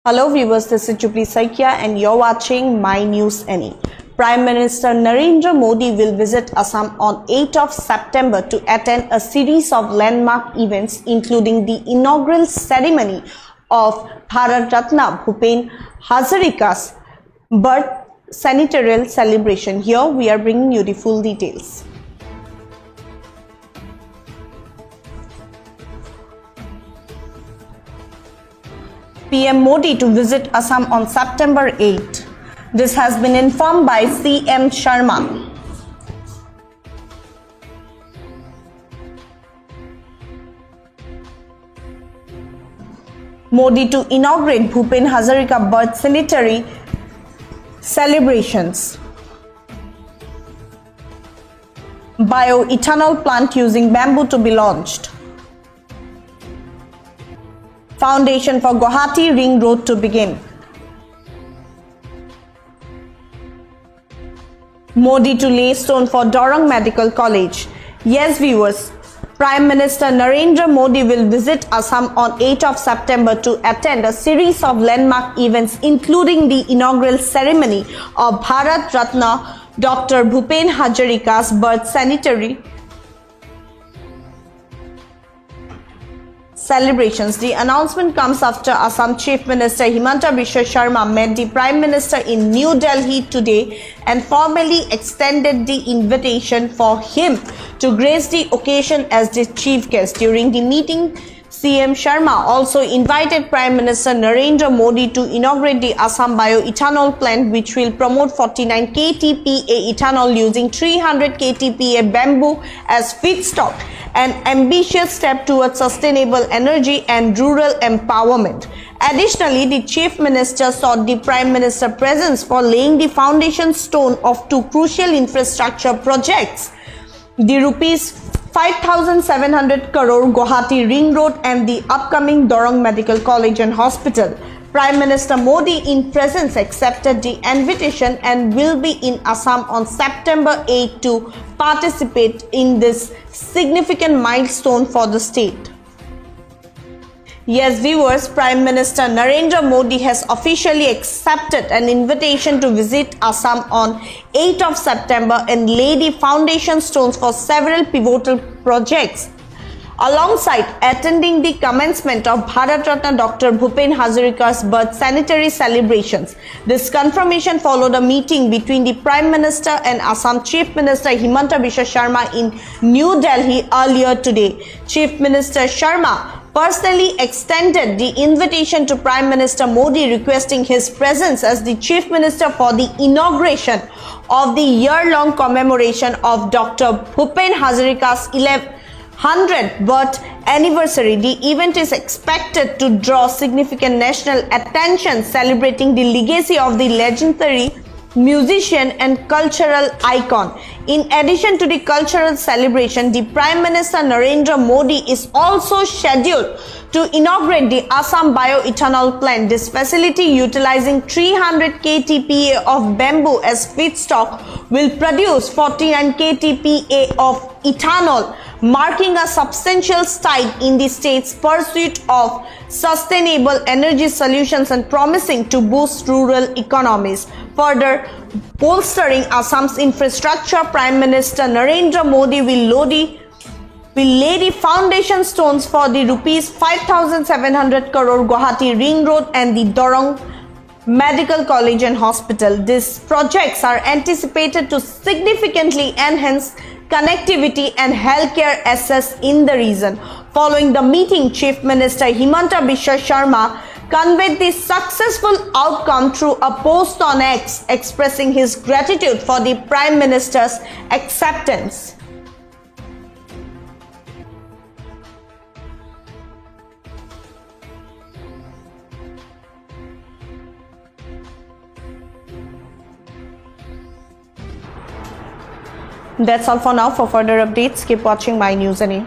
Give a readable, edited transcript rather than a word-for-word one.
Hello viewers, this is Jubli Saikia and you're watching My News Any. Prime Minister Narendra Modi will visit Assam on 8th of September to attend a series of landmark events including the inaugural ceremony of Bharat Ratna Bhupen Hazarika's birth centennial celebration. Here we are bringing you the full details. PM Modi to visit Assam on September 8. This has been informed by CM Sharma. Modi to inaugurate Bhupen Hazarika birth centenary celebrations. Bioethanol plant using bamboo to be launched. Foundation for Guwahati Ring Road to begin. Modi to lay stone for Dorong Medical College. Yes viewers, Prime Minister Narendra Modi will visit Assam on 8th of September to attend a series of landmark events including the inaugural ceremony of Bharat Ratna Dr. Bhupen Hazarika's birth centenary celebrations. The announcement comes after Assam Chief Minister Himanta Biswa Sharma met the Prime Minister in New Delhi today and formally extended the invitation for him to grace the occasion as the chief guest. During the meeting, CM Sharma also invited Prime Minister Narendra Modi to inaugurate the Assam bioethanol plant, which will promote 49 KTPA ethanol using 300 KTPA bamboo as feedstock, an ambitious step towards sustainable energy and rural empowerment. Additionally, the Chief Minister sought the Prime Minister's presence for laying the foundation stone of two crucial infrastructure projects, the rupees 5,700 crore Guwahati Ring Road and the upcoming Dorong Medical College and Hospital. Prime Minister Modi in presence accepted the invitation and will be in Assam on September 8 to participate in this significant milestone for the state. Yes viewers, Prime Minister Narendra Modi has officially accepted an invitation to visit Assam on 8th of September and lay the foundation stones for several pivotal projects, alongside attending the commencement of Bharat Ratna Dr. Bhupen Hazarika's birth centenary celebrations. This confirmation followed a meeting between the Prime Minister and Assam Chief Minister Himanta Biswa Sharma in New Delhi earlier today. Chief Minister Sharma personally extended the invitation to Prime Minister Modi, requesting his presence as the Chief Minister for the inauguration of the year-long commemoration of Dr. Bhupen Hazarika's 100th birth anniversary. The event is expected to draw significant national attention, celebrating the legacy of the legendary musician and cultural icon. In addition to the cultural celebration, the Prime Minister Narendra Modi is also scheduled to inaugurate the Assam bioethanol plant. This facility, utilizing 300 KTPA of bamboo as feedstock, will produce 49 KTPA of ethanol, marking a substantial step in the state's pursuit of sustainable energy solutions and promising to boost rural economies. Further bolstering Assam's infrastructure, Prime Minister Narendra Modi will lay the foundation stones for the rupees 5,700 crore Guwahati Ring Road and the Dorong Medical College and Hospital. These projects are anticipated to significantly enhance connectivity and healthcare access in the region. Following the meeting, Chief Minister Himanta Biswa Sharma conveyed the successful outcome through a post on X, expressing his gratitude for the Prime Minister's acceptance. That's all for now. For further updates, keep watching My News Any.